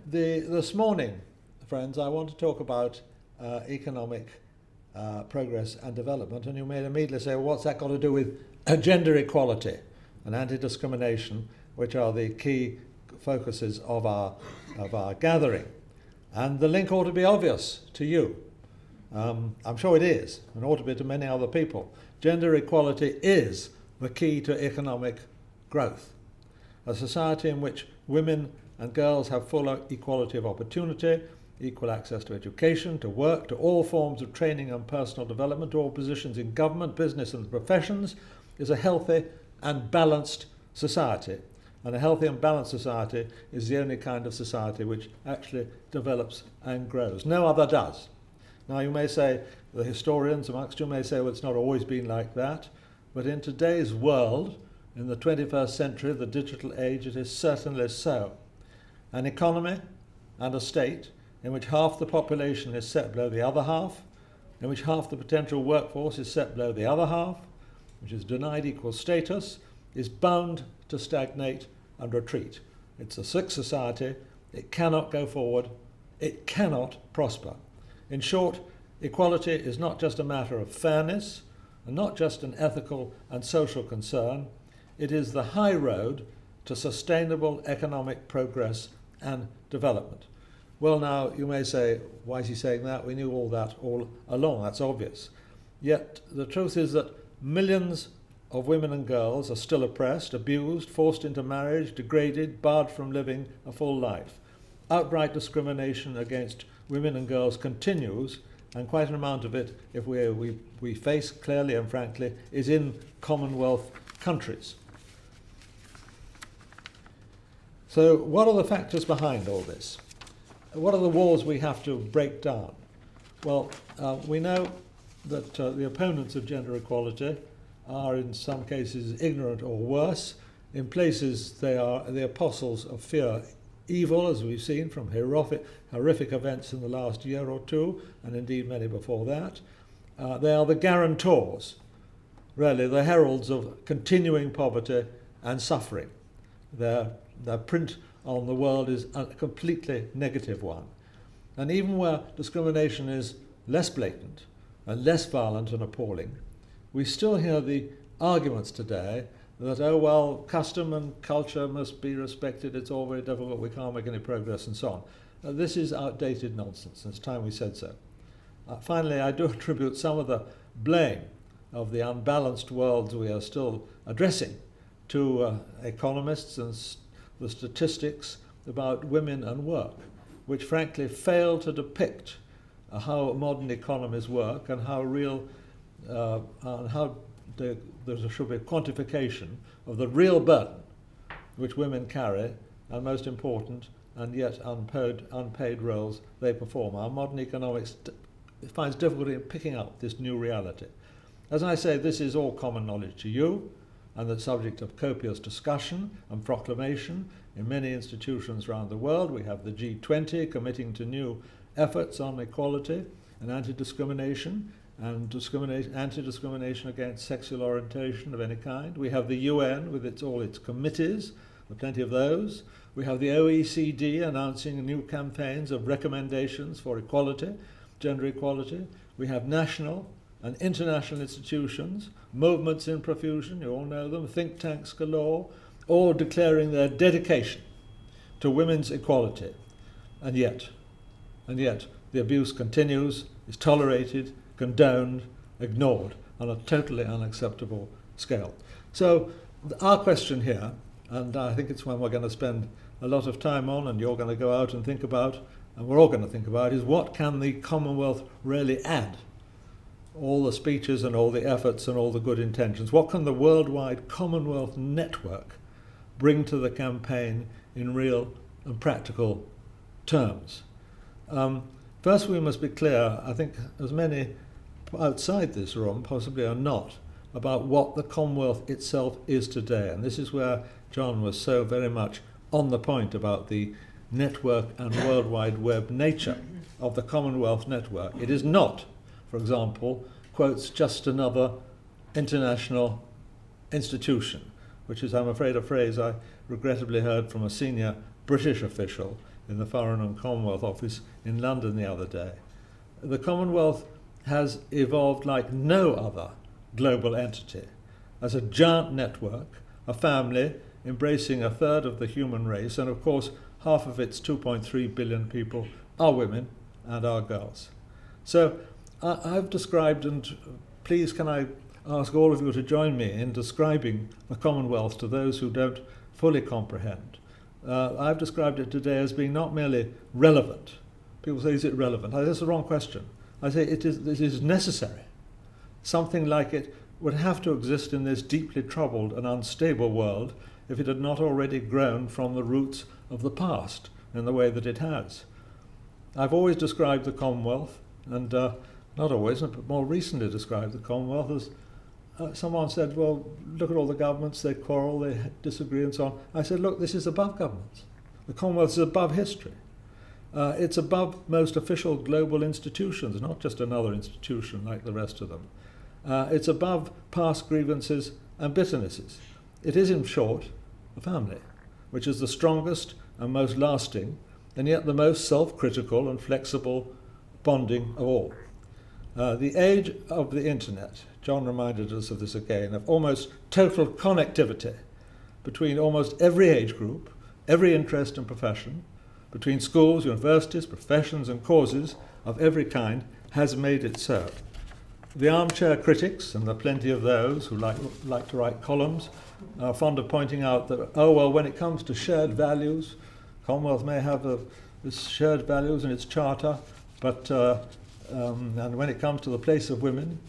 This morning, friends, I want to talk about economic progress and development, and you may immediately say, well, what's that got to do with gender equality and anti-discrimination, which are the key focuses of our gathering? And the link ought to be obvious to you. I'm sure it is, and ought to be to many other people. Gender equality is the key to economic growth. A society in which women and girls have full equality of opportunity, equal access to education, to work, to all forms of training and personal development, to all positions in government, business and professions, is a healthy and balanced society. And a healthy and balanced society is the only kind of society which actually develops and grows. No other does. Now you may say, the historians amongst you may say, well, it's not always been like that. But in today's world, in the 21st century, the digital age, it is certainly so. An economy and a state in which half the population is set below the other half, in which half the potential workforce is set below the other half, which is denied equal status, is bound to stagnate and retreat. It's a sick society. It cannot go forward. It cannot prosper. In short, equality is not just a matter of fairness and not just an ethical and social concern. It is the high road to sustainable economic progress and development. Well, now, you may say, why is he saying that? We knew all that all along. That's obvious. Yet the truth is that millions of women and girls are still oppressed, abused, forced into marriage, degraded, barred from living a full life. Outright discrimination against women and girls continues, and quite an amount of it, if we face clearly and frankly, is in Commonwealth countries. So what are the factors behind all this? What are the walls we have to break down? Well, we know that the opponents of gender equality are in some cases ignorant or worse. In places they are the apostles of fear, evil, as we've seen from horrific events in the last year or two, and indeed many before that. They are the guarantors, really, the heralds of continuing poverty and suffering. Their print on the world is a completely negative one. And even where discrimination is less blatant and less violent and appalling, we still hear the arguments today that, oh well, custom and culture must be respected, it's all very difficult, we can't make any progress, and so on. This is outdated nonsense, and it's time we said so. Finally, I do attribute some of the blame of the unbalanced worlds we are still addressing to economists and the statistics about women and work, which frankly fail to depict how modern economies work and how there should be a quantification of the real burden which women carry, and most important, and yet unpaid roles they perform. Our modern economics finds difficulty in picking up this new reality. As I say, this is all common knowledge to you, and the subject of copious discussion and proclamation in many institutions around the world. We have the G20 committing to new efforts on equality and anti-discrimination, and anti-discrimination against sexual orientation of any kind. We have the UN with all its committees, there are plenty of those. We have the OECD announcing new campaigns of recommendations for equality, gender equality. We have national and international institutions, movements in profusion, you all know them, think tanks galore, all declaring their dedication to women's equality. And yet the abuse continues, is tolerated, condoned, ignored on a totally unacceptable scale. So our question here, and I think it's one we're going to spend a lot of time on, and you're going to go out and think about, and we're all going to think about, is what can the Commonwealth really add? All the speeches and all the efforts and all the good intentions. What can the worldwide Commonwealth network bring to the campaign in real and practical terms? First, we must be clear, I think as many outside this room possibly are not, about what the Commonwealth itself is today. And this is where John was so very much on the point about the network and World Wide Web nature of the Commonwealth network. It is not, for example, quotes, just another international institution, which is, I'm afraid, a phrase I regrettably heard from a senior British official in the Foreign and Commonwealth Office in London the other day. The Commonwealth has evolved like no other global entity, as a giant network, a family embracing a third of the human race, and of course half of its 2.3 billion people are women and are girls. So I've described, and please can I ask all of you to join me in describing the Commonwealth to those who don't fully comprehend. I've described it today as being not merely relevant. People say, is it relevant? That's the wrong question. I say it is necessary. Something like it would have to exist in this deeply troubled and unstable world if it had not already grown from the roots of the past in the way that it has. I've always described the Commonwealth, and not always, but more recently described the Commonwealth as someone said, well, look at all the governments, they quarrel, they disagree and so on. I said, look, this is above governments. The Commonwealth is above history. It's above most official global institutions, not just another institution like the rest of them. It's above past grievances and bitternesses. It is, in short, a family, which is the strongest and most lasting, and yet the most self-critical and flexible bonding of all. The age of the internet, John reminded us of this again, of almost total connectivity between almost every age group, every interest and profession, between schools, universities, professions and causes of every kind, has made it so. The armchair critics, and there are plenty of those who like to write columns, are fond of pointing out that, oh, well, when it comes to shared values, Commonwealth may have this shared values in its charter, but and when it comes to the place of women,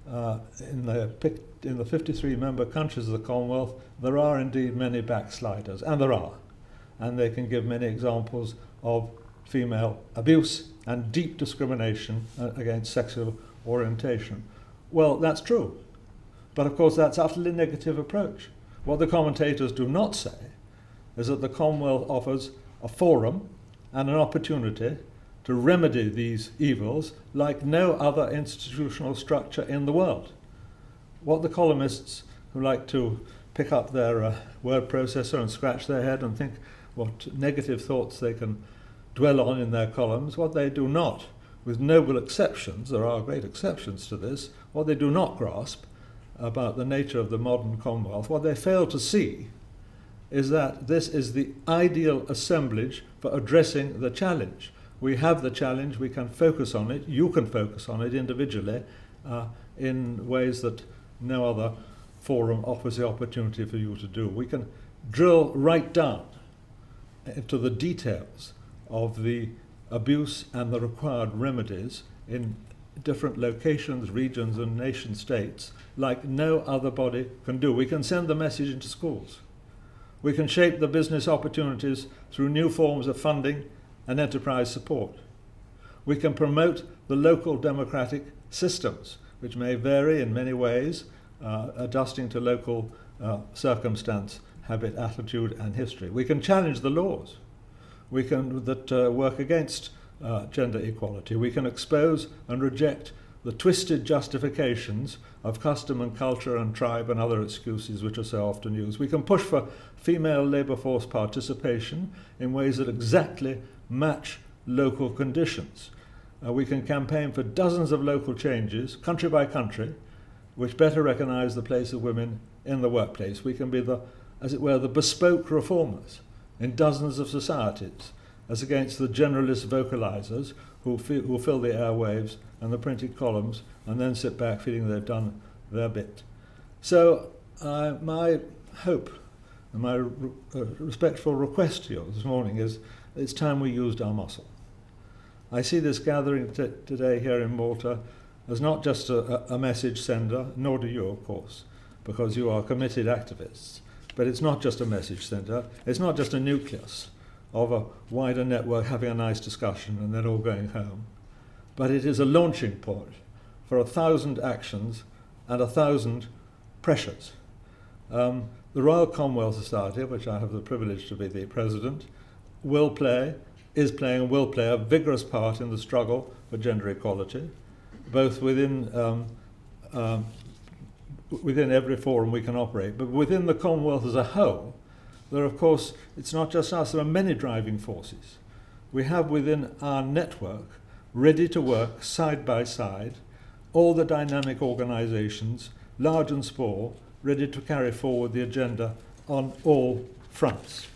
in the 53 member countries of the Commonwealth, there are indeed many backsliders, and there are. And they can give many examples of female abuse and deep discrimination against sexual orientation. Well, that's true. But of course, that's utterly negative approach. What the commentators do not say is that the Commonwealth offers a forum and an opportunity to remedy these evils like no other institutional structure in the world. What the columnists who like to pick up their word processor and scratch their head and think what negative thoughts they can dwell on in their columns, what they do not, with noble exceptions, there are great exceptions to this, what they do not grasp about the nature of the modern Commonwealth, what they fail to see is that this is the ideal assemblage for addressing the challenge. We have the challenge, we can focus on it, you can focus on it individually in ways that no other forum offers the opportunity for you to do. We can drill right down into the details of the abuse and the required remedies in different locations, regions and nation states like no other body can do. We can send the message into schools. We can shape the business opportunities through new forms of funding and enterprise support. We can promote the local democratic systems, which may vary in many ways, adjusting to local circumstance, habit, attitude and history. We can challenge the laws that work against gender equality. We can expose and reject the twisted justifications of custom and culture and tribe and other excuses which are so often used. We can push for female labour force participation in ways that exactly match local conditions. We can campaign for dozens of local changes, country by country, which better recognise the place of women in the workplace. We can be as it were, the bespoke reformers in dozens of societies, as against the generalist vocalisers who fill the airwaves and the printed columns and then sit back feeling they've done their bit. So my hope and my respectful request to you this morning is it's time we used our muscle. I see this gathering today here in Malta as not just a message sender, nor do you, of course, because you are committed activists. But it's not just a message sender, it's not just a nucleus of a wider network having a nice discussion and then all going home. But it is a launching point for 1,000 actions and 1,000 pressures. The Royal Commonwealth Society, of which I have the privilege to be the president, is playing and will play a vigorous part in the struggle for gender equality, both within every forum we can operate, but within the Commonwealth as a whole, there, of course, it's not just us, there are many driving forces. we have within our network, ready to work side by side, all the dynamic organisations, large and small, ready to carry forward the agenda on all fronts.